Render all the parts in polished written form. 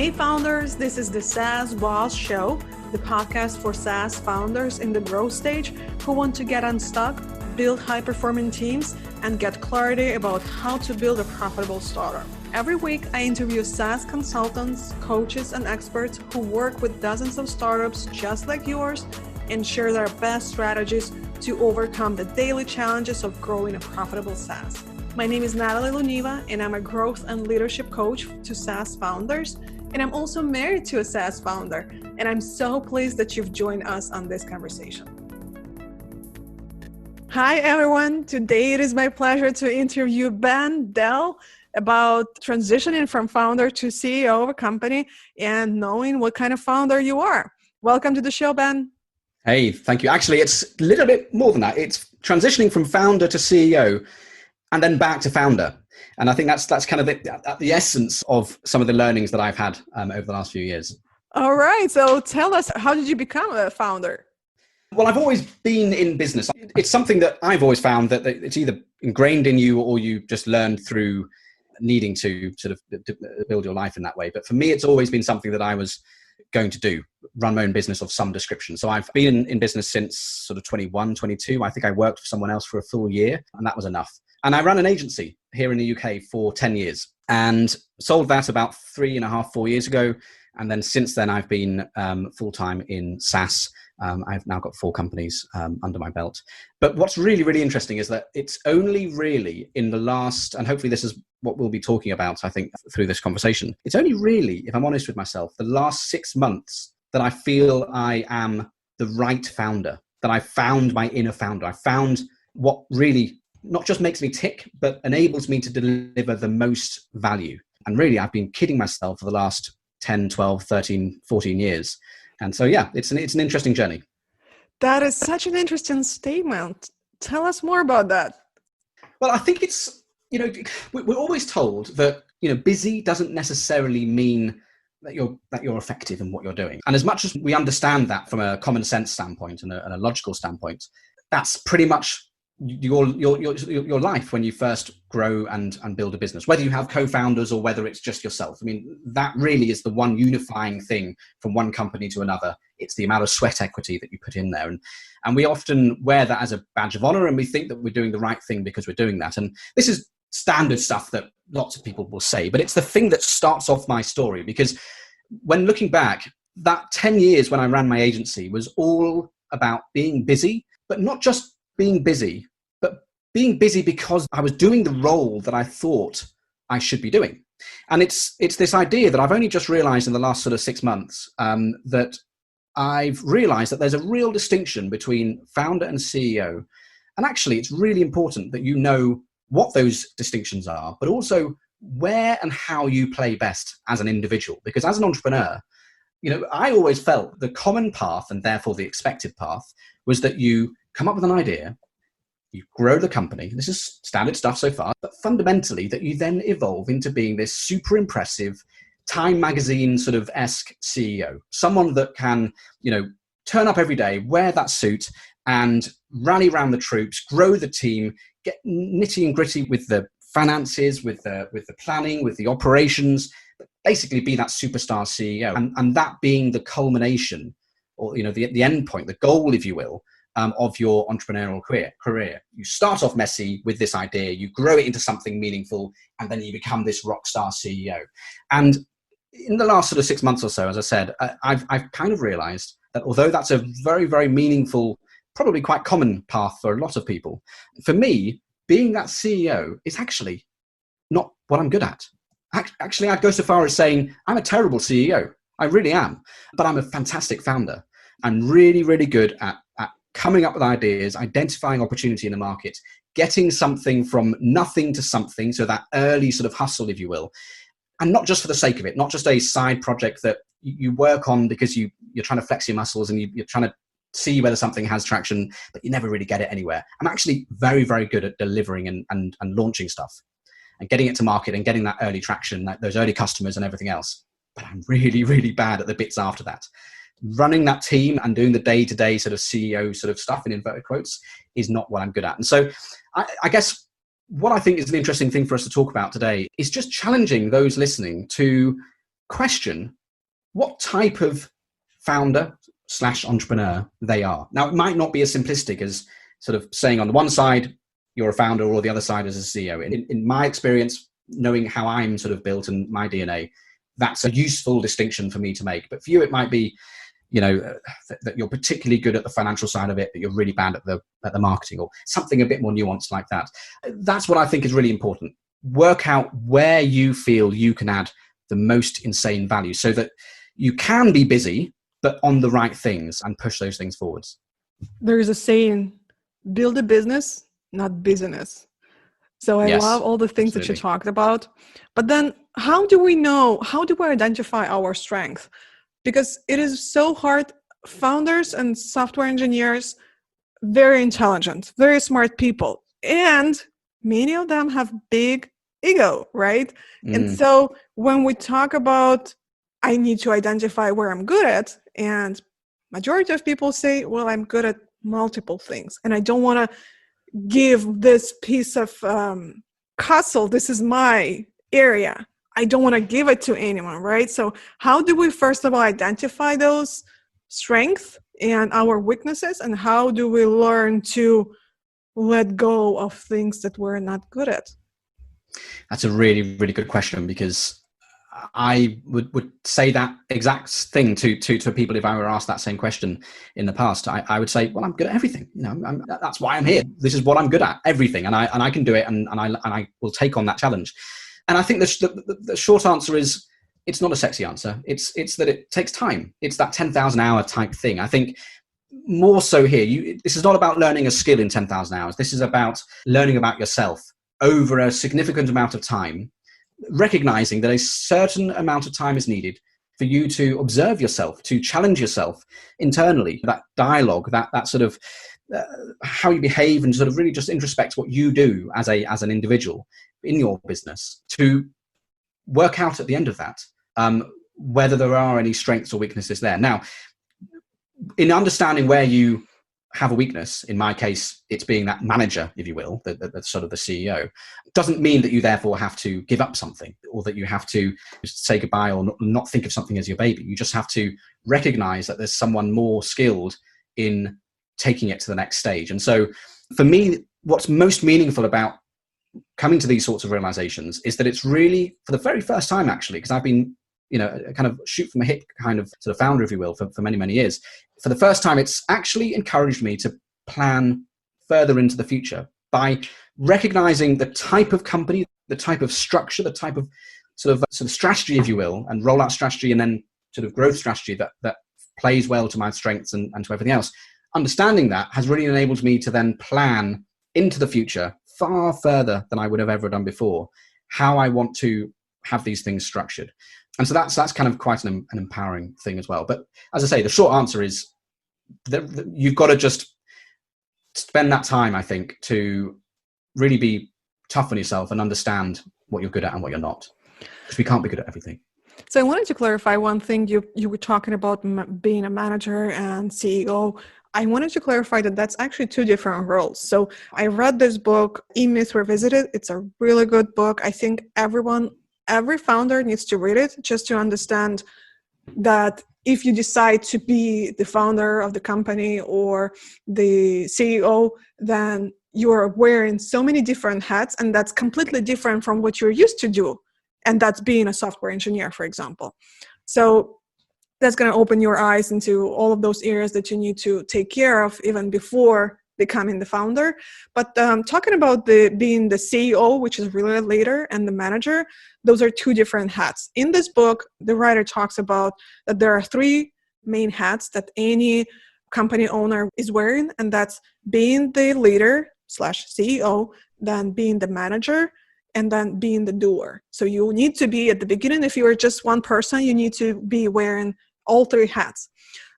Hey founders, this is the SaaS Boss Show, the podcast for SaaS founders in the growth stage who want to get unstuck, build high-performing teams, and get clarity about how to build a profitable startup. Every week, I interview SaaS consultants, coaches, and experts who work with dozens of startups just like yours and share their best strategies to overcome the daily challenges of growing a profitable SaaS. My name is Natalie Luniva, and I'm a growth and leadership coach to SaaS founders. And I'm also married to a SaaS founder. And I'm so pleased that you've joined us on this conversation. Hi, everyone. Today, it is my pleasure to interview Ben Dell about transitioning from founder to CEO of a company and knowing what kind of founder you are. Welcome to the show, Ben. Hey, thank you. Actually, it's a little bit more than that. It's transitioning from founder to CEO and then back to founder. And I think that's kind of the essence of some of the learnings that I've had over the last few years. All right. So tell us, how did you become a founder? Well, I've always been in business. It's something that I've always found that it's either ingrained in you or you just learn through needing to sort of build your life in that way. But for me, it's always been something that I was going to do, run my own business of some description. So I've been in business since sort of 21, 22. I think I worked for someone else for a full year, and that was enough. And I ran an agency here in the UK for 10 years and sold that about 3.5, 4 years ago. And then since then, I've been full-time in SaaS. I've now got 4 companies under my belt. But what's really, really interesting is that it's only really in the last, and hopefully this is what we'll be talking about, I think, through this conversation. It's only really, if I'm honest with myself, the last 6 months that I feel I am the right founder, that I found my inner founder. I found what really not just makes me tick, but enables me to deliver the most value. And really, I've been kidding myself for the last 10, 12, 13, 14 years. And so, yeah, it's an interesting journey. That is such an interesting statement. Tell us more about that. Well, I think it's, we're always told that, busy doesn't necessarily mean that you're effective in what you're doing. And as much as we understand that from a common sense standpoint and a logical standpoint, that's pretty much your life when you first grow and build a business, whether you have co-founders or whether it's just yourself. I mean, that really is the one unifying thing from one company to another. It's the amount of sweat equity that you put in there. And we often wear that as a badge of honor, and we think that we're doing the right thing because we're doing that. And this is standard stuff that lots of people will say, but it's the thing that starts off my story, because when looking back, that 10 years when I ran my agency was all about being busy, but not just being busy, but being busy because I was doing the role that I thought I should be doing. And it's this idea that I've only just realized in the last sort of 6 months that I've realized that there's a real distinction between founder and CEO. And actually, it's really important that you know what those distinctions are, but also where and how you play best as an individual. Because as an entrepreneur, I always felt the common path, and therefore the expected path, was that you come up with an idea, you grow the company. This is standard stuff so far, but fundamentally that you then evolve into being this super impressive Time magazine sort of esque CEO, someone that can, turn up every day, wear that suit and rally around the troops, grow the team, get nitty and gritty with the finances, with the planning, with the operations, basically be that superstar CEO. And that being the culmination or, the end point, the goal, if you will, of your entrepreneurial career. You start off messy with this idea, you grow it into something meaningful, and then you become this rock star CEO. And in the last sort of 6 months or so, as I said, I've kind of realized that although that's a very, very meaningful, probably quite common path for a lot of people, for me, being that CEO is actually not what I'm good at. Actually, I'd go so far as saying I'm a terrible CEO. I really am, but I'm a fantastic founder. I'm really, really good at coming up with ideas, identifying opportunity in the market, getting something from nothing to something. So that early sort of hustle, if you will, and not just for the sake of it, not just a side project that you work on because you're trying to flex your muscles and you're trying to see whether something has traction, but you never really get it anywhere. I'm actually very, very good at delivering and launching stuff and getting it to market and getting that early traction, those early customers and everything else. But I'm really, really bad at the bits after that. Running that team and doing the day-to-day sort of CEO sort of stuff in inverted quotes is not what I'm good at. And so I guess what I think is an interesting thing for us to talk about today is just challenging those listening to question what type of founder / entrepreneur they are. Now, it might not be as simplistic as sort of saying on the one side, you're a founder, or the other side is a CEO. In my experience, knowing how I'm sort of built and my DNA, that's a useful distinction for me to make. But for you, it might be, that you're particularly good at the financial side of it, but you're really bad at the marketing, or something a bit more nuanced like that. That's what I think is really important. Work out where you feel you can add the most insane value so that you can be busy, but on the right things, and push those things forwards. There is a saying, build a business, not business. So I love all the things absolutely. That you talked about. But then how do we identify our strength? Because it is so hard. Founders and software engineers, very intelligent, very smart people. And many of them have big ego, right? And so when we talk about, I need to identify where I'm good at, and majority of people say, well, I'm good at multiple things, and I don't want to give this piece of castle, this is my area, I don't want to give it to anyone, right? So how do we first of all identify those strengths and our weaknesses, and how do we learn to let go of things that we're not good at? That's a really, really good question, because I would say that exact thing to people if I were asked that same question in the past. I would say, well, I'm good at everything. That's why I'm here. This is what I'm good at, everything, and I can do it, and I will take on that challenge. And I think the short answer is, it's not a sexy answer. It's that it takes time. It's that 10,000 hour type thing. I think more so here, this is not about learning a skill in 10,000 hours. This is about learning about yourself over a significant amount of time, recognizing that a certain amount of time is needed for you to observe yourself, to challenge yourself internally, that dialogue, that sort of how you behave, and sort of really just introspect what you do as an individual in your business, to work out at the end of that whether there are any strengths or weaknesses there. Now, in understanding where you have a weakness, in my case, it's being that manager, if you will, the sort of the CEO, doesn't mean that you therefore have to give up something, or that you have to say goodbye, or not think of something as your baby. You just have to recognize that there's someone more skilled in taking it to the next stage. And so for me, what's most meaningful about coming to these sorts of realizations is that it's really, for the very first time actually, because I've been, kind of shoot from a hip kind of sort of founder, if you will, for many, many years. For the first time, it's actually encouraged me to plan further into the future by recognizing the type of company, the type of structure, the type of sort of strategy, if you will, and rollout strategy, and then sort of growth strategy that plays well to my strengths and to everything else. Understanding that has really enabled me to then plan into the future far further than I would have ever done before, how I want to have these things structured. And so that's kind of quite an empowering thing as well. But as I say, the short answer is that you've got to just spend that time, I think, to really be tough on yourself and understand what you're good at and what you're not, because we can't be good at everything. So I wanted to clarify one thing. You were talking about being a manager and CEO. I wanted to clarify that that's actually two different roles. So I read this book, E-Myth Revisited. It's a really good book. I think every founder needs to read it, just to understand that if you decide to be the founder of the company or the CEO, then you are wearing so many different hats, and that's completely different from what you're used to do. And that's being a software engineer, for example. So that's going to open your eyes into all of those areas that you need to take care of even before becoming the founder. But talking about being the CEO, which is really later, and the manager, those are two different hats. In this book, the writer talks about that there are three main hats that any company owner is wearing, and that's being the leader / CEO, then being the manager, and then being the doer. So you need to be, at the beginning, if you are just one person, you need to be wearing all three hats.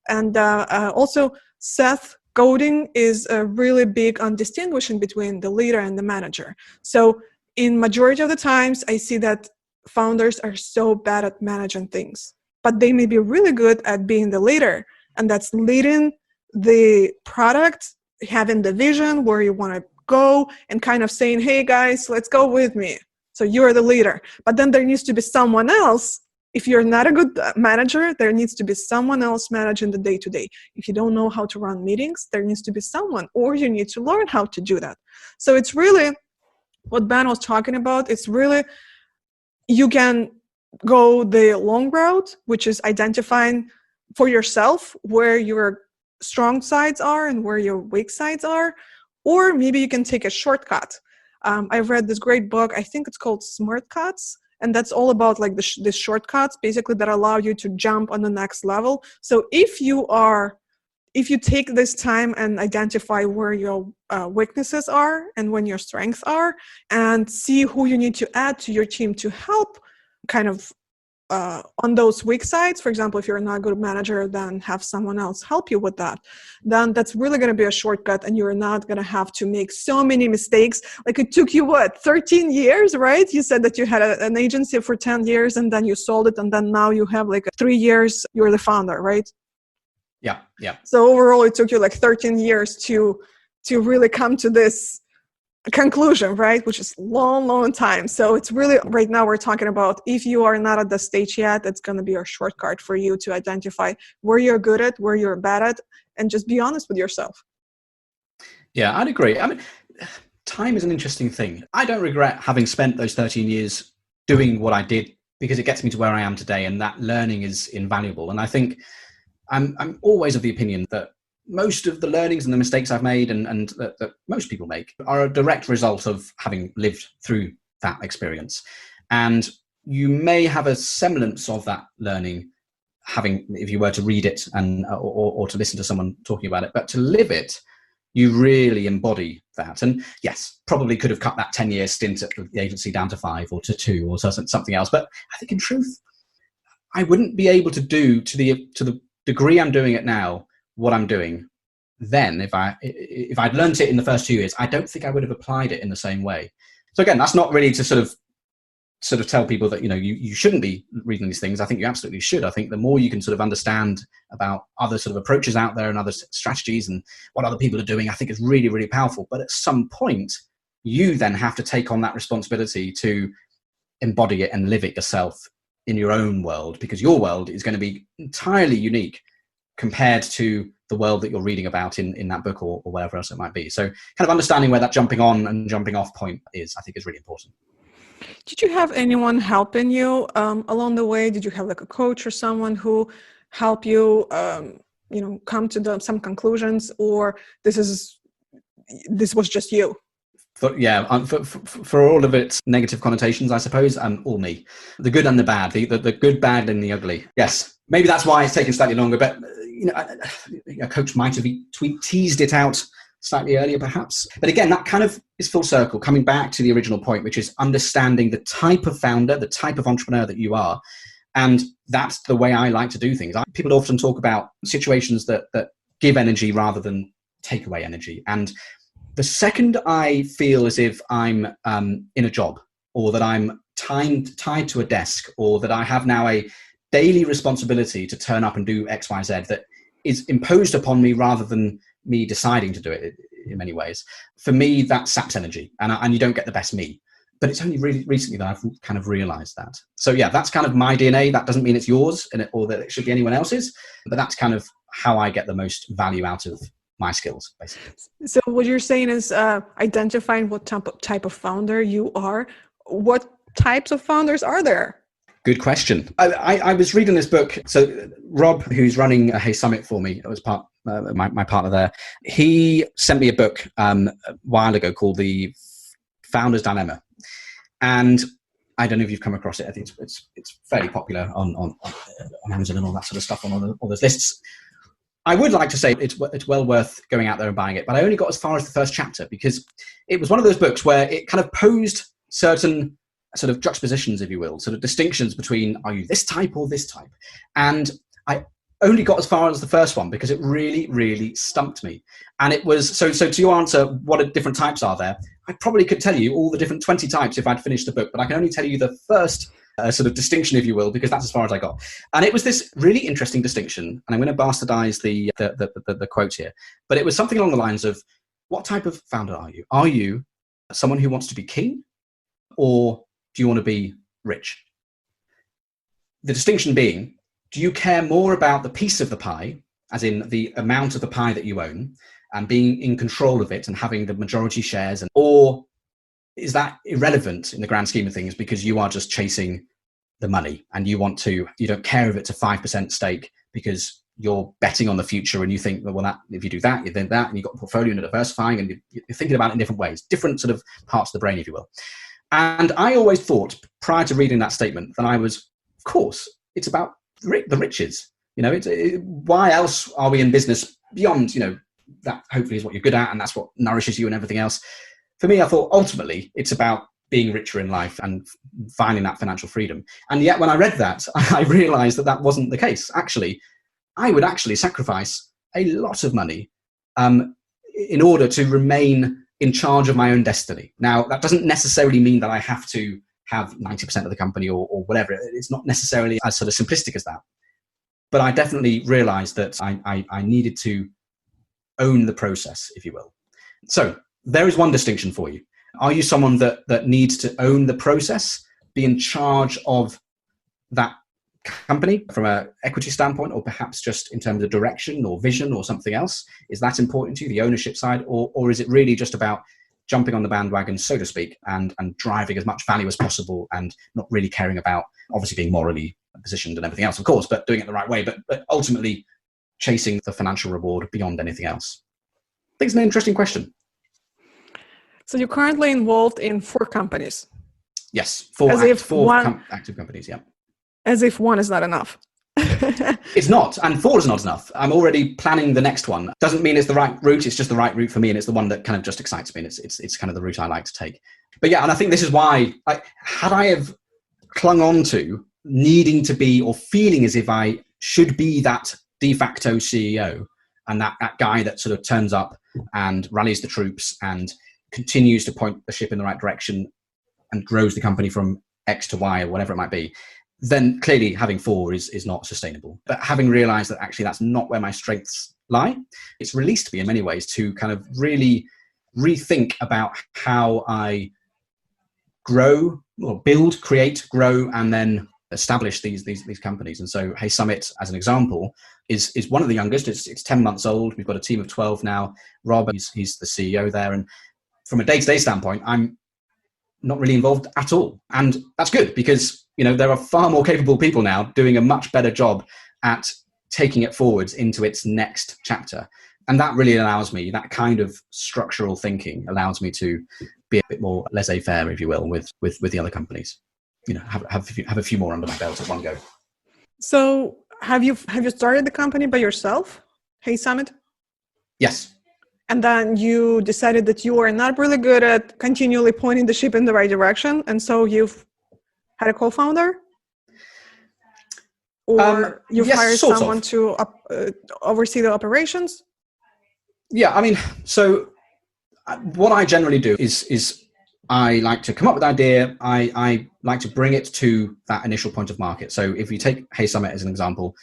And also, Seth Godin is really big on distinguishing between the leader and the manager. So in majority of the times, I see that founders are so bad at managing things, but they may be really good at being the leader, and that's leading the product, having the vision where you want to go, and kind of saying, hey guys, let's go with me. So you're the leader. But then there needs to be someone else if you're not a good manager, there needs to be someone else managing the day-to-day. If you don't know how to run meetings, there needs to be someone, or you need to learn how to do that. So it's really what Ben was talking about. It's really, you can go the long route, which is identifying for yourself where your strong sides are and where your weak sides are, or maybe you can take a shortcut. I've read this great book, I think it's called Smart Cuts, and that's all about like the shortcuts basically that allow you to jump on the next level. So if you take this time and identify where your weaknesses are and when your strengths are, and see who you need to add to your team to help kind of on those weak sides. For example, if you're not a good manager, then have someone else help you with that. Then that's really going to be a shortcut, and you're not going to have to make so many mistakes. Like it took you, 13 years, right? You said that you had an agency for 10 years and then you sold it, and then now you have like 3 years, you're the founder, right? Yeah, yeah. So overall, it took you like 13 years to really come to this conclusion, right? Which is long time. So it's really, right now we're talking about, if you are not at the stage yet, it's going to be a shortcut for you to identify where you're good at, where you're bad at, and just be honest with yourself. Yeah, I'd agree. I mean, time is an interesting thing. I don't regret having spent those 13 years doing what I did, because it gets me to where I am today, and that learning is invaluable. And I think I'm always of the opinion that most of the learnings and the mistakes I've made and that most people make are a direct result of having lived through that experience. And you may have a semblance of that learning if you were to read it or to listen to someone talking about it, but to live it, you really embody that. And yes, probably could have cut that 10-year stint at the agency down to 5 or to 2 or something else. But I think in truth, I wouldn't be able to do to the degree I'm doing it now, what I'm doing then, if I'd learned it in the first 2 years, I don't think I would have applied it in the same way. So again, that's not really to sort of tell people that, you shouldn't be reading these things. I think you absolutely should. I think the more you can sort of understand about other sort of approaches out there and other strategies and what other people are doing, I think is really, really powerful. But at some point, you then have to take on that responsibility to embody it and live it yourself in your own world, because your world is going to be entirely unique compared to the world that you're reading about in that book or wherever else it might be. So kind of understanding where that jumping on and jumping off point is, I think, is really important. Did you have anyone helping you along the way? Did you have like a coach or someone who helped you, come to some conclusions, or this was just you? For all of its negative connotations, I suppose, all me. The good and the bad, the good, bad, and the ugly. Yes, maybe that's why it's taken slightly longer. But a coach might have teased it out slightly earlier, perhaps. But again, that kind of is full circle, coming back to the original point, which is understanding the type of founder, the type of entrepreneur that you are. And that's the way I like to do things. People often talk about situations that give energy rather than take away energy. And the second I feel as if I'm in a job, or that I'm tied to a desk, or that I have now a daily responsibility to turn up and do X, Y, Z that is imposed upon me rather than me deciding to do it in many ways, for me, that saps energy, and you don't get the best me. But it's only really recently that I've kind of realized that. So yeah, that's kind of my DNA. That doesn't mean it's yours or that it should be anyone else's, but that's kind of how I get the most value out of my skills, basically. So what you're saying is identifying what type of founder you are. What types of founders are there? Good question. I was reading this book. So Rob, who's running a HeySummit for me, was my partner there. He sent me a book a while ago called The Founder's Dilemma. And I don't know if you've come across it. I think it's fairly popular on Amazon and all that sort of stuff, on all those lists. I would like to say it's well worth going out there and buying it, but I only got as far as the first chapter, because it was one of those books where it kind of posed certain sort of juxtapositions, if you will, sort of distinctions between, are you this type or this type? And I only got as far as the first one because it really, really stumped me. And it was, so to your answer, what different types are there? I probably could tell you all the different 20 types if I'd finished the book, but I can only tell you the first sort of distinction, if you will, because that's as far as I got. And it was this really interesting distinction, and I'm going to bastardize the quote here, but it was something along the lines of, what type of founder are you? Are you someone who wants to be king, or do you want to be rich? The distinction being, do you care more about the piece of the pie, as in the amount of the pie that you own, and being in control of it and having the majority shares, or is that irrelevant in the grand scheme of things because you are just chasing the money and you don't care if it's a 5% stake because you're betting on the future and you think, well, that if you do that, you then that, and you've got a portfolio and diversifying and you're thinking about it in different ways, different sort of parts of the brain, if you will. And I always thought prior to reading that statement that of course, it's about the riches. Why else are we in business beyond, that hopefully is what you're good at and that's what nourishes you and everything else. For me, I thought ultimately it's about being richer in life and finding that financial freedom. And yet when I read that, I realized that wasn't the case. Actually, I would actually sacrifice a lot of money in order to remain in charge of my own destiny. Now, that doesn't necessarily mean that I have to have 90% of the company or whatever. It's not necessarily as sort of simplistic as that. But I definitely realized that I needed to own the process, if you will. So there is one distinction for you. Are you someone that needs to own the process, be in charge of that company from an equity standpoint, or perhaps just in terms of direction or vision or something else? Is that important to you, the ownership side, or is it really just about jumping on the bandwagon, so to speak, and driving as much value as possible and not really caring about obviously being morally positioned and everything else, of course, but doing it the right way, but ultimately chasing the financial reward beyond anything else? I think it's an interesting question. So you're currently involved in 4 companies. Yes, four active companies, yeah. As if 1 is not enough. It's not, and 4 is not enough. I'm already planning the next one. Doesn't mean it's the right route, it's just the right route for me, and it's the one that kind of just excites me, and it's kind of the route I like to take. But yeah, and I think this is why, had I have clung on to needing to be or feeling as if I should be that de facto CEO and that guy that sort of turns up and rallies the troops and continues to point the ship in the right direction and grows the company from X to Y or whatever it might be, then clearly having 4 is not sustainable. But having realized that actually that's not where my strengths lie, it's released me in many ways to kind of really rethink about how I grow or build, create, grow, and then establish these companies. And so HeySummit, as an example, is one of the youngest. It's 10 months old. We've got a team of 12 now. Rob, he's the CEO there. And from a day-to-day standpoint, I'm not really involved at all. And that's good because, there are far more capable people now doing a much better job at taking it forwards into its next chapter. And that really allows me, that kind of structural thinking allows me to be a bit more laissez-faire, if you will, with the other companies. Have a few more under my belt at one go. So have you started the company by yourself, HeySummit? Yes. And then you decided that you are not really good at continually pointing the ship in the right direction, and so you've had a co-founder? Or you've hired someone to oversee the operations? Yeah, I mean, so what I generally do is I like to come up with an idea. I like to bring it to that initial point of market. So if you take HeySummit as an example,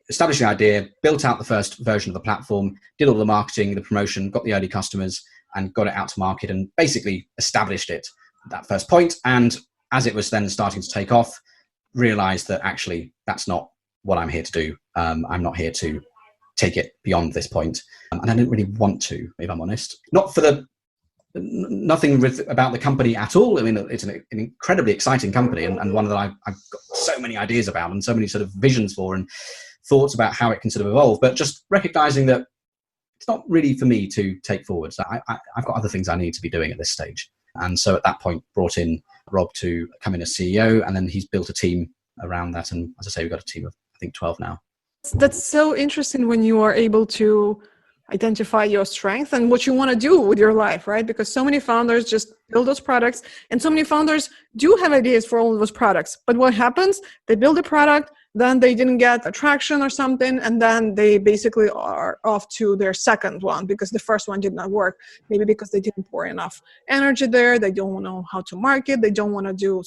established the idea, built out the first version of the platform, did all the marketing, the promotion, got the early customers, and got it out to market, and basically established it at that first point. And as it was then starting to take off, realized that actually that's not what I'm here to do. I'm not here to take it beyond this point. And I didn't really want to, if I'm honest. Not for nothing about the company at all. I mean, it's an incredibly exciting company and one that I've got so many ideas about and so many sort of visions for and thoughts about how it can sort of evolve. But just recognizing that it's not really for me to take forward. So I've got other things I need to be doing at this stage. And so at that point, brought in Rob to come in as CEO, and then he's built a team around that. And as I say, we've got a team of, I think, 12 now. That's so interesting when you are able to identify your strength and what you want to do with your life, right? Because so many founders just build those products, and so many founders do have ideas for all of those products. But what happens? They build a product, then they didn't get traction or something, and then they basically are off to their second one because the first one did not work. Maybe because they didn't pour enough energy there, they don't know how to market, they don't want to do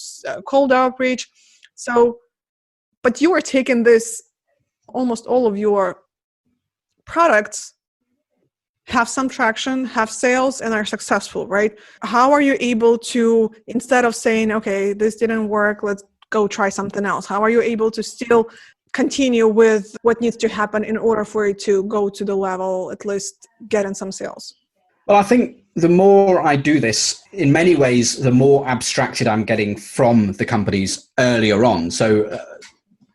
cold outreach. So, but you are taking this, almost all of your products have some traction, have sales, and are successful, right? How are you able to, instead of saying, okay, this didn't work, let's go try something else? How are you able to still continue with what needs to happen in order for it to go to the level, at least getting some sales? Well, I think the more I do this, in many ways, the more abstracted I'm getting from the companies earlier on. So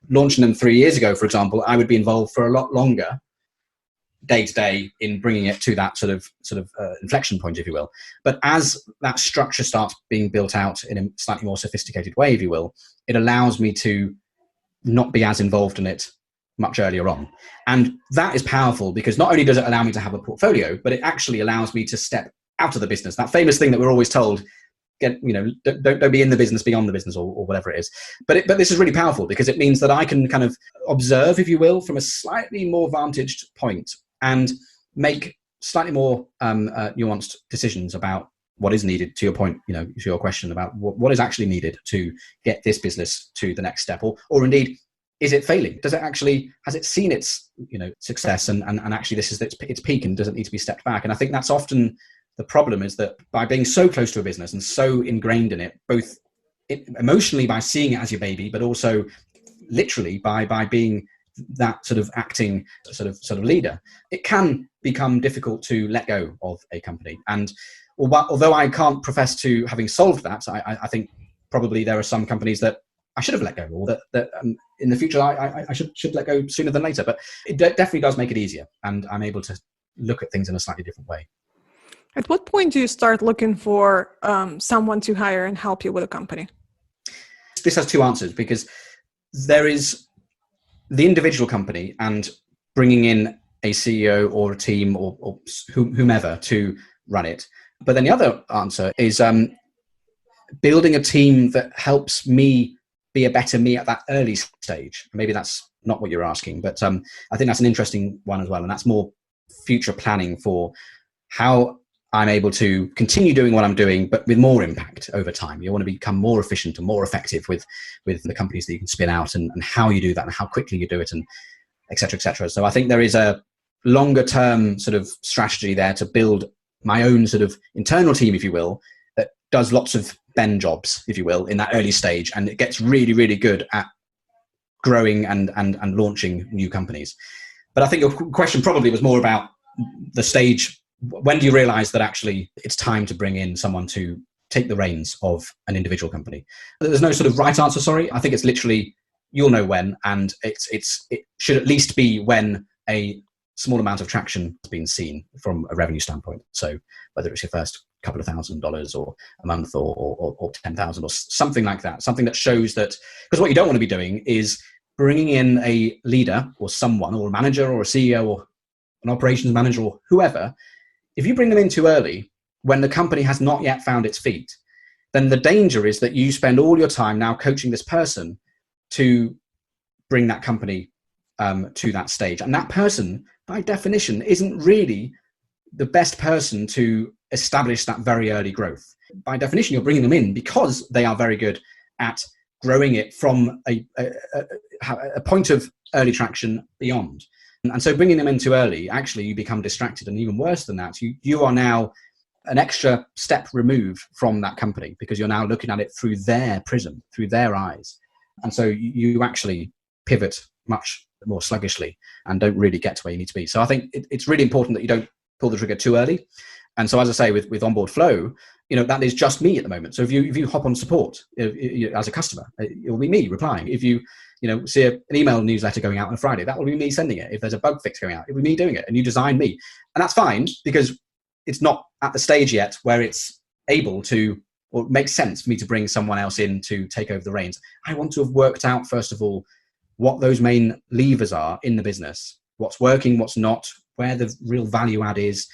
launching them 3 years ago, for example, I would be involved for a lot longer day to day in bringing it to that sort of inflection point, if you will. But as that structure starts being built out in a slightly more sophisticated way, if you will, it allows me to not be as involved in it much earlier on. And that is powerful because not only does it allow me to have a portfolio, but it actually allows me to step out of the business. That famous thing that we're always told, don't be in the business, be on the business, or whatever it is. But this is really powerful because it means that I can kind of observe, if you will, from a slightly more vantaged point and make slightly more nuanced decisions about what is needed, to your point, to your question about what is actually needed to get this business to the next step, or indeed, is it failing? Has it seen its success and actually this is its peak and doesn't need to be stepped back? And I think that's often the problem, is that by being so close to a business and so ingrained in it, both emotionally by seeing it as your baby, but also literally by being that sort of acting sort of leader, it can become difficult to let go of a company. And although I can't profess to having solved that, I think probably there are some companies that I should have let go, or that in the future I should let go sooner than later. But it definitely does make it easier, and I'm able to look at things in a slightly different way. At what point do you start looking for someone to hire and help you with a company? This has two answers, because there is the individual company and bringing in a CEO or a team or whomever to run it. But then the other answer is building a team that helps me be a better me at that early stage. Maybe that's not what you're asking, but I think that's an interesting one as well. And that's more future planning for how I'm able to continue doing what I'm doing, but with more impact over time. You want to become more efficient and more effective with the companies that you can spin out, and how you do that and how quickly you do it, and et cetera, et cetera. So I think there is a longer term sort of strategy there to build my own sort of internal team, if you will, that does lots of Ben jobs, if you will, in that early stage. And it gets really, really good at growing and launching new companies. But I think your question probably was more about the stage. When do you realize that actually it's time to bring in someone to take the reins of an individual company? There's no sort of right answer, sorry. I think it's literally, you'll know when, and it should at least be when a small amount of traction has been seen from a revenue standpoint. So whether it's your first couple of $1,000 or a month or 10,000 or something like that, something that shows that, because what you don't want to be doing is bringing in a leader or someone, or a manager or a CEO or an operations manager or whoever. If you bring them in too early, when the company has not yet found its feet, then the danger is that you spend all your time now coaching this person to bring that company to that stage. And that person, by definition, isn't really the best person to establish that very early growth. By definition, you're bringing them in because they are very good at growing it from a point of early traction beyond. And so bringing them in too early, actually you become distracted, and even worse than that, you are now an extra step removed from that company, because you're now looking at it through their prism, through their eyes. And so you actually pivot much more sluggishly and don't really get to where you need to be. So I think it's really important that you don't pull the trigger too early. And so, as I say, with OnboardFlow, that is just me at the moment. So if you hop on support as a customer, it will be me replying. If you see an email newsletter going out on a Friday, that will be me sending it. If there's a bug fix going out, it will be me doing it, and you design me. And that's fine, because it's not at the stage yet where it's able to, or it makes sense for me to bring someone else in to take over the reins. I want to have worked out, first of all, what those main levers are in the business, what's working, what's not, where the real value add is.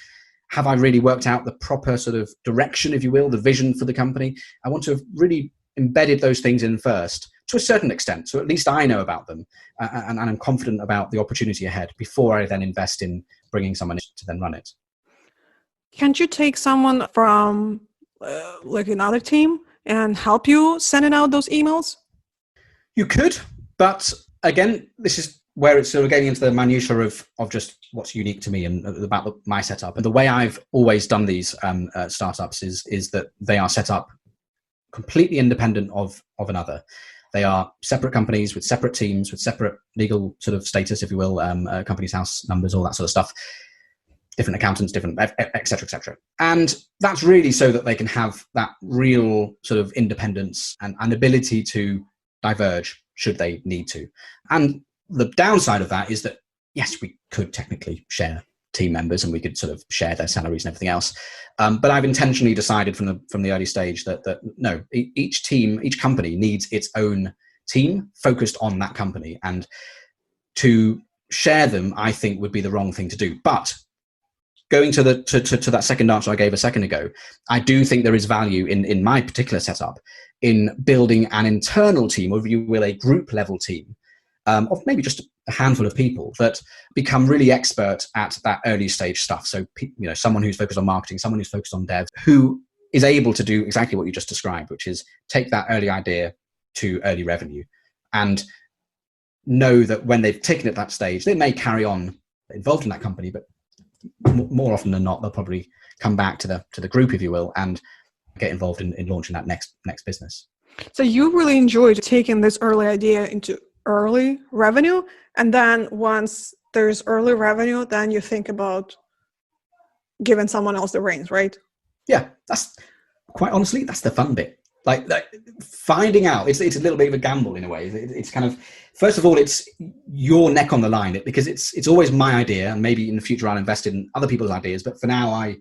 Have I really worked out the proper sort of direction, if you will, the vision for the company? I want to have really embedded those things in first, to a certain extent, so at least I know about them, and I'm confident about the opportunity ahead before I then invest in bringing someone in to then run it. Can't you take someone from like another team and help you sending out those emails? You could, but again, this is where it's sort of getting into the minutiae of just what's unique to me and about my setup. And the way I've always done these startups is that they are set up completely independent of another. They are separate companies with separate teams, with separate legal sort of status, if you will, company's house numbers, all that sort of stuff, different accountants, different, et cetera, et cetera. And that's really so that they can have that real sort of independence and ability to diverge should they need to. And the downside of that is that, yes, we could technically share team members and we could sort of share their salaries and everything else. But I've intentionally decided from the early stage that no, each team, each company needs its own team focused on that company. And to share them, I think, would be the wrong thing to do. But going to that second answer I gave a second ago, I do think there is value in my particular setup in building an internal team, or if you will, a group level team of maybe just a handful of people that become really expert at that early stage stuff. So, someone who's focused on marketing, someone who's focused on dev, who is able to do exactly what you just described, which is take that early idea to early revenue, and know that when they've taken it that stage, they may carry on involved in that company, but more often than not, they'll probably come back to the group, if you will, and get involved in launching that next business. So you really enjoyed taking this early idea into early revenue, and then once there's early revenue, then you think about giving someone else the reins, right? Yeah, that's quite honestly, that's the fun bit. Like finding out, it's a little bit of a gamble in a way. It's kind of, first of all, it's your neck on the line, because it's always my idea, and maybe in the future I'll invest in other people's ideas, but for now I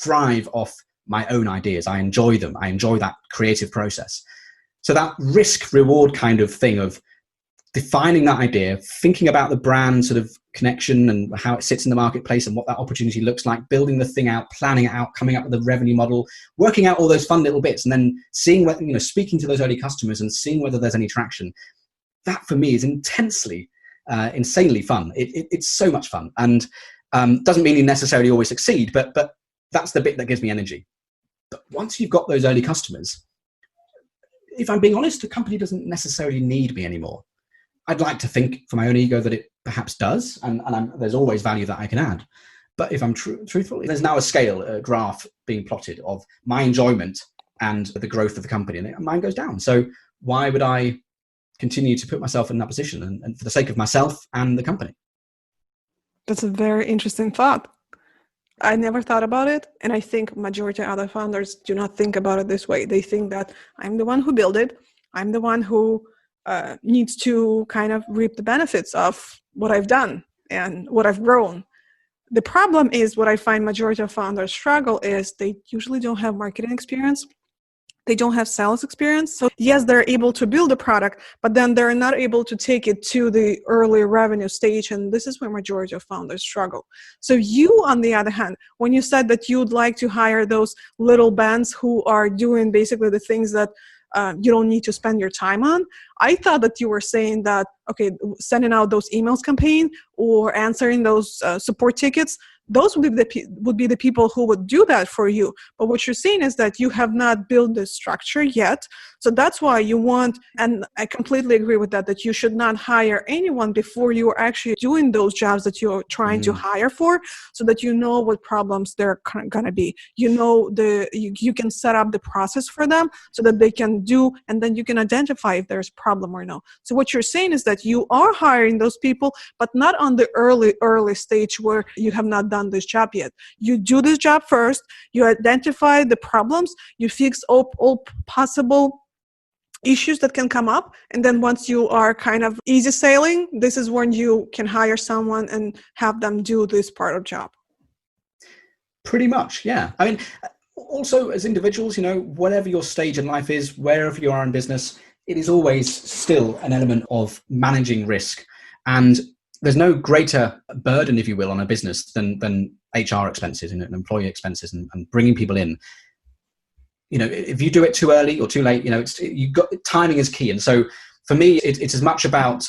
thrive off my own ideas. I enjoy them. I enjoy that creative process. So that risk reward kind of thing of defining that idea, thinking about the brand sort of connection and how it sits in the marketplace and what that opportunity looks like, building the thing out, planning it out, coming up with the revenue model, working out all those fun little bits, and then seeing whether, speaking to those early customers and seeing whether there's any traction. That for me is insanely fun. It's so much fun, and doesn't mean you necessarily always succeed, but that's the bit that gives me energy. But once you've got those early customers, if I'm being honest, the company doesn't necessarily need me anymore. I'd like to think for my own ego that it perhaps does, and there's always value that I can add. But if I'm truthful, there's now a graph being plotted of my enjoyment and the growth of the company, and mine goes down. So why would I continue to put myself in that position, and for the sake of myself and the company? That's a very interesting thought. I never thought about it, and I think majority of other founders do not think about it this way. They think that I'm the one who built it. I'm the one who needs to kind of reap the benefits of what I've done and what I've grown. The problem is, what I find majority of founders struggle is they usually don't have marketing experience. They don't have sales experience. So yes, they're able to build a product, but then they're not able to take it to the early revenue stage. And this is where majority of founders struggle. So you, on the other hand, when you said that you'd like to hire those little bands who are doing basically the things that you don't need to spend your time on, I thought that you were saying that, okay, sending out those emails campaign or answering those support tickets, those would be the people who would do that for you. But what you're saying is that you have not built the structure yet. So that's why you want, and I completely agree with that you should not hire anyone before you are actually doing those jobs that you're trying to hire for, so that you know what problems they're going to be. You can set up the process for them so that they can do, and then you can identify if there's a problem or no. So what you're saying is that you are hiring those people, but not on the early stage where you have not done this job yet. You do this job first, you identify the problems, you fix all possible issues that can come up, and then once you are kind of easy sailing, this is when you can hire someone and have them do this part of job. Pretty much, yeah. I mean, also as individuals, whatever your stage in life is, wherever you are in business, it is always still an element of managing risk. And there's no greater burden, if you will, on a business than HR expenses and employee expenses and bringing people in. If you do it too early or too late, timing is key. And so for me, it's as much about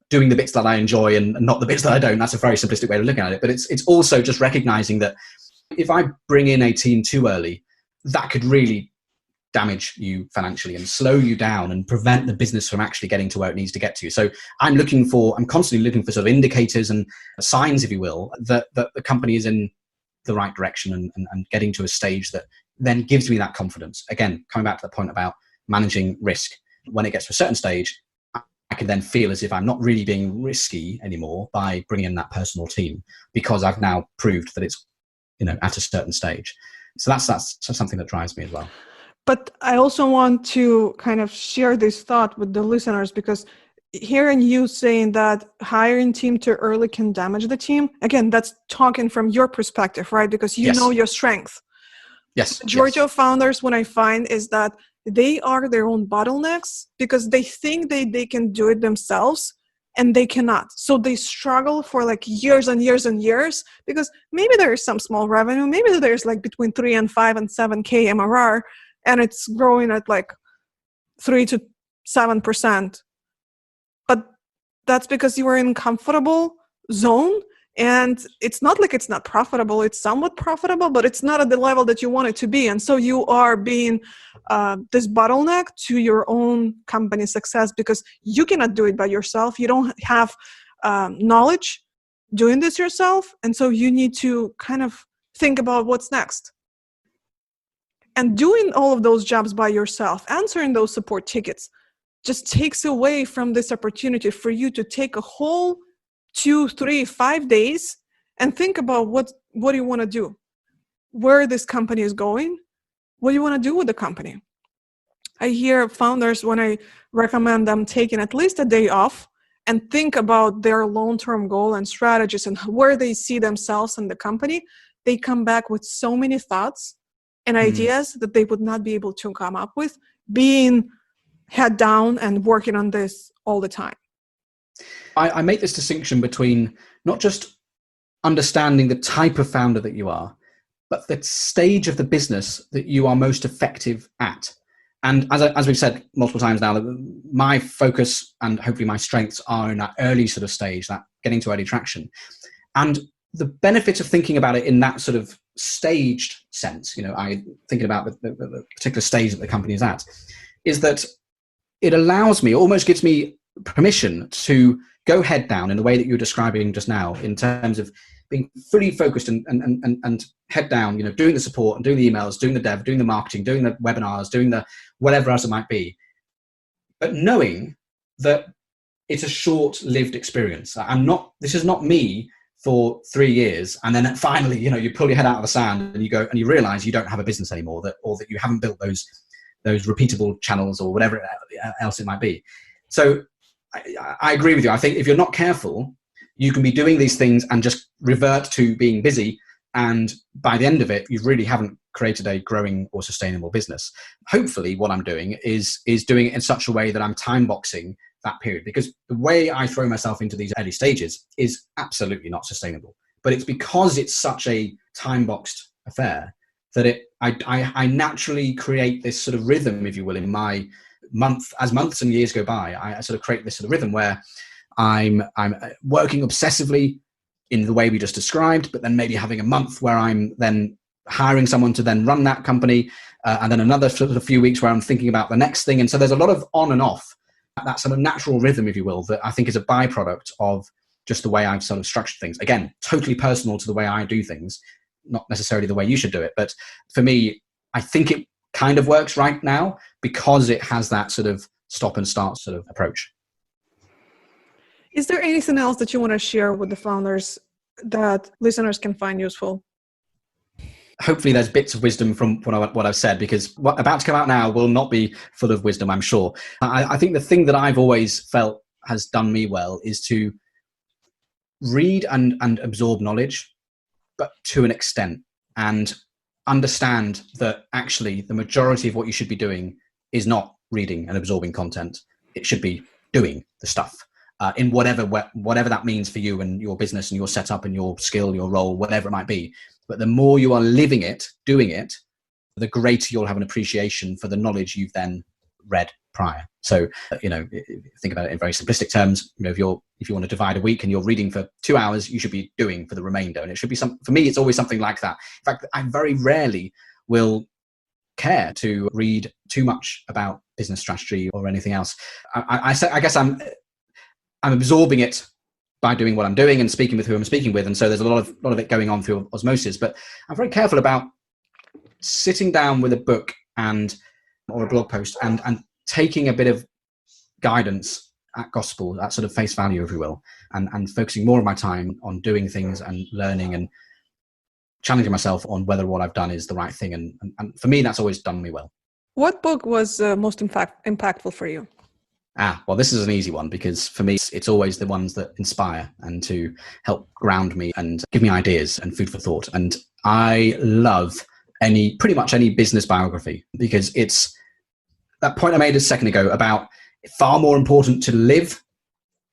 doing the bits that I enjoy and not the bits that I don't. That's a very simplistic way of looking at it. But it's also just recognizing that if I bring in a team too early, that could really damage you financially and slow you down and prevent the business from actually getting to where it needs to get to. So I'm constantly looking for sort of indicators and signs, if you will, that the company is in the right direction and getting to a stage that then gives me that confidence. Again, coming back to the point about managing risk. When it gets to a certain stage, can then feel as if I'm not really being risky anymore by bringing in that personal team, because I've now proved that it's, at a certain stage. So that's something that drives me as well. But I also want to kind of share this thought with the listeners, because hearing you saying that hiring team too early can damage the team, again, that's talking from your perspective, right? Because you know your strength. Yes. The majority of founders, what I find is that they are their own bottlenecks because they think they can do it themselves and they cannot. So they struggle for like years and years and years, because maybe there is some small revenue, maybe there's like between 3 and 5 and 7K MRR, and it's growing at like 3 to 7%. But that's because you are in a comfortable zone, and it's not like it's not profitable. It's somewhat profitable, but it's not at the level that you want it to be. And so you are being this bottleneck to your own company success, because you cannot do it by yourself. You don't have knowledge doing this yourself. And so you need to kind of think about what's next. And doing all of those jobs by yourself, answering those support tickets, just takes away from this opportunity for you to take a whole 2, 3, 5 days and think about what do you want to do, where this company is going, what do you want to do with the company. I hear founders, when I recommend them taking at least a day off and think about their long-term goal and strategies and where they see themselves in the company, they come back with so many thoughts and ideas that they would not be able to come up with being head down and working on this all the time. I make this distinction between not just understanding the type of founder that you are, but the stage of the business that you are most effective at. And as we've said multiple times now, my focus and hopefully my strengths are in that early sort of stage, that getting to early traction. And the benefit of thinking about it in that sort of staged sense, I thinking about the particular stage that the company is at, is that it allows me, almost gives me permission to go head down in the way that you're describing just now, in terms of being fully focused and head down, doing the support and doing the emails, doing the dev, doing the marketing, doing the webinars, doing the whatever else it might be. But knowing that it's a short-lived experience. This is not me for 3 years. And then finally, you pull your head out of the sand and you go and you realize you don't have a business anymore, or that you haven't built those repeatable channels or whatever else it might be. So I agree with you. I think if you're not careful, you can be doing these things and just revert to being busy. And by the end of it, you really haven't created a growing or sustainable business. Hopefully what I'm doing is doing it in such a way that I'm time boxing that period, because the way I throw myself into these early stages is absolutely not sustainable. But it's because it's such a time boxed affair that I naturally create this sort of rhythm, if you will, in my as months and years go by. I sort of create this sort of rhythm where I'm working obsessively in the way we just described, but then maybe having a month where I'm then hiring someone to then run that company, and then another sort of few weeks where I'm thinking about the next thing. And so there's a lot of on and off, that sort of natural rhythm, if you will, that I think is a byproduct of just the way I've sort of structured things. Again, totally personal to the way I do things, not necessarily the way you should do it. But for me, I think it kind of works right now because it has that sort of stop and start sort of approach. Is there anything else that you want to share with the founders that listeners can find useful? Hopefully there's bits of wisdom from what I've said, because what's about to come out now will not be full of wisdom, I'm sure. I think the thing that I've always felt has done me well is to read and absorb knowledge, but to an extent, and understand that actually the majority of what you should be doing is not reading and absorbing content. It should be doing the stuff. In whatever that means for you and your business and your setup and your skill, your role, whatever it might be. But the more you are living it, doing it, the greater you'll have an appreciation for the knowledge you've then read prior. So, think about it in very simplistic terms. If you want to divide a week and you're reading for 2 hours, you should be doing for the remainder. And it should be for me, it's always something like that. In fact, I very rarely will care to read too much about business strategy or anything else. I guess I'm absorbing it by doing what I'm doing and speaking with who I'm speaking with. And so there's a lot of it going on through osmosis, but I'm very careful about sitting down with a book or a blog post and taking a bit of guidance at gospel, at sort of face value, if you will, and focusing more of my time on doing things and learning and challenging myself on whether what I've done is the right thing. And for me, that's always done me well. What book was most impactful for you? Well, this is an easy one because for me, it's always the ones that inspire and to help ground me and give me ideas and food for thought. And I love pretty much any business biography, because it's that point I made a second ago about far more important to live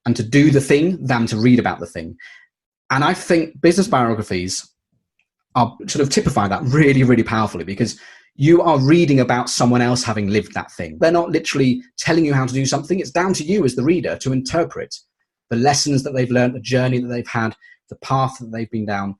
and to do the thing than to read about the thing. And I think business biographies are sort of typify that really, really powerfully, because you are reading about someone else having lived that thing. They're not literally telling you how to do something. It's down to you as the reader to interpret the lessons that they've learned, the journey that they've had, the path that they've been down.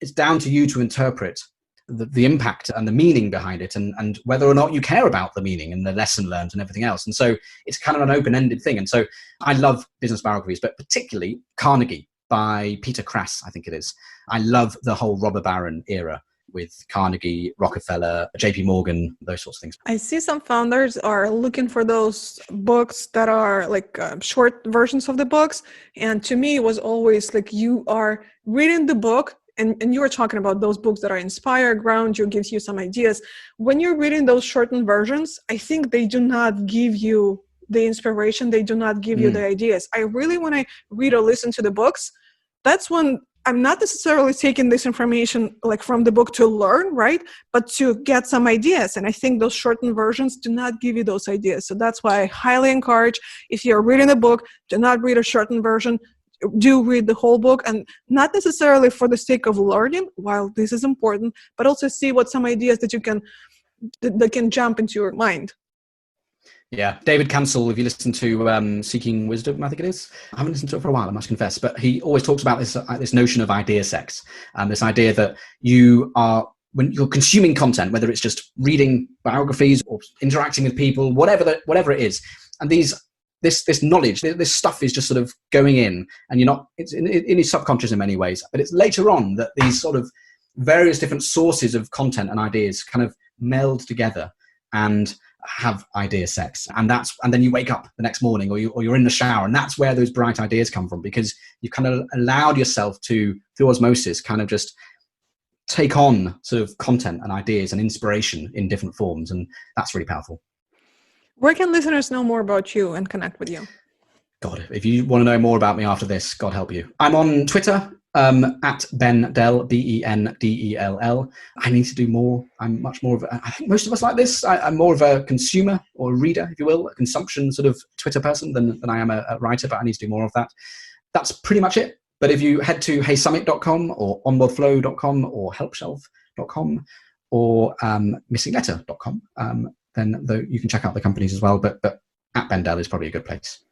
It's down to you to interpret the impact and the meaning behind it, and whether or not you care about the meaning and the lesson learned and everything else. And so it's kind of an open-ended thing. And so I love business biographies, but particularly Carnegie by Peter Crass, I think it is. I love the whole robber baron era with Carnegie, Rockefeller, JP Morgan, those sorts of things. I see some founders are looking for those books that are like short versions of the books. And to me, it was always like you are reading the book and you were talking about those books that are inspire, ground you, gives you some ideas. When you're reading those shortened versions, I think they do not give you the inspiration. They do not give you the ideas. I really, when I read or listen to the books, that's when I'm not necessarily taking this information like from the book to learn, right? But to get some ideas. And I think those shortened versions do not give you those ideas. So that's why I highly encourage, if you're reading a book, do not read a shortened version. Do read the whole book, and not necessarily for the sake of learning, while this is important, but also see what some ideas that can jump into your mind. Yeah, David Cancel, if you listen to Seeking Wisdom, I think it is. I haven't listened to it for a while, I must confess, but he always talks about this notion of idea sex, this idea that when you're consuming content, whether it's just reading biographies or interacting with people, whatever it is, and this knowledge, this stuff is just sort of going in, and it's in your subconscious in many ways, but it's later on that these sort of various different sources of content and ideas kind of meld together and have idea sex. And then you wake up the next morning or you're in the shower, and that's where those bright ideas come from, because you've kind of allowed yourself to, through osmosis, kind of just take on sort of content and ideas and inspiration in different forms. And that's really powerful. Where can listeners know more about you and connect with you? God, if you want to know more about me after this, God help you. I'm on Twitter at Ben Dell, Bendell. I need to do more. I'm much more of I think most of us like this. I'm more of a consumer or a reader, if you will, a consumption sort of Twitter person than I am a writer, but I need to do more of that. That's pretty much it. But if you head to HeySummit.com or OnboardFlow.com or HelpShelf.com or Missinglettr.com, then you can check out the companies as well. But at Ben Dell is probably a good place.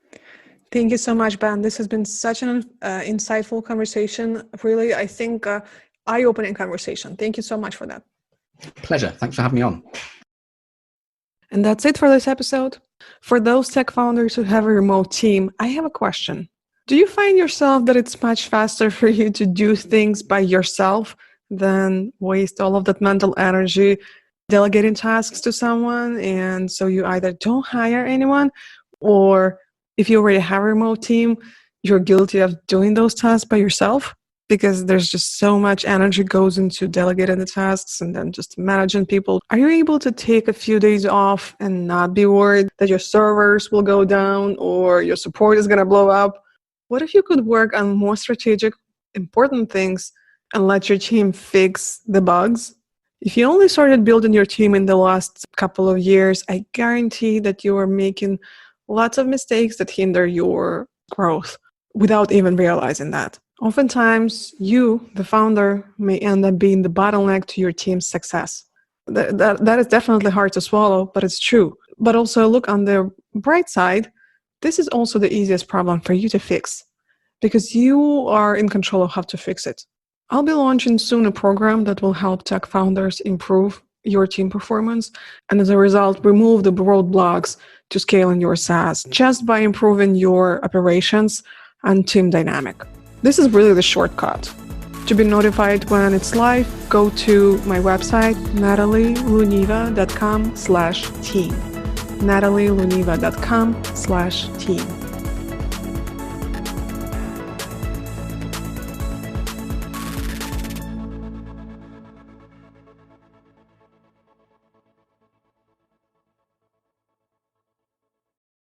Thank you so much, Ben. This has been such an insightful conversation. Really, I think eye-opening conversation. Thank you so much for that. Pleasure. Thanks for having me on. And that's it for this episode. For those tech founders who have a remote team, I have a question. Do you find yourself that it's much faster for you to do things by yourself than waste all of that mental energy delegating tasks to someone? And so you either don't hire anyone, or if you already have a remote team, you're guilty of doing those tasks by yourself, because there's just so much energy goes into delegating the tasks and then just managing people. Are you able to take a few days off and not be worried that your servers will go down or your support is going to blow up? What if you could work on more strategic, important things and let your team fix the bugs? If you only started building your team in the last couple of years, I guarantee that you are making lots of mistakes that hinder your growth without even realizing that. Oftentimes, you, the founder, may end up being the bottleneck to your team's success. That is definitely hard to swallow, but it's true. But also look on the bright side, this is also the easiest problem for you to fix, because you are in control of how to fix it. I'll be launching soon a program that will help tech founders improve your team performance, and as a result, remove the roadblocks to scaling your SaaS just by improving your operations and team dynamic. This is really the shortcut. To be notified when it's live, go to my website, natalieluniva.com/team. natalieluniva.com/team.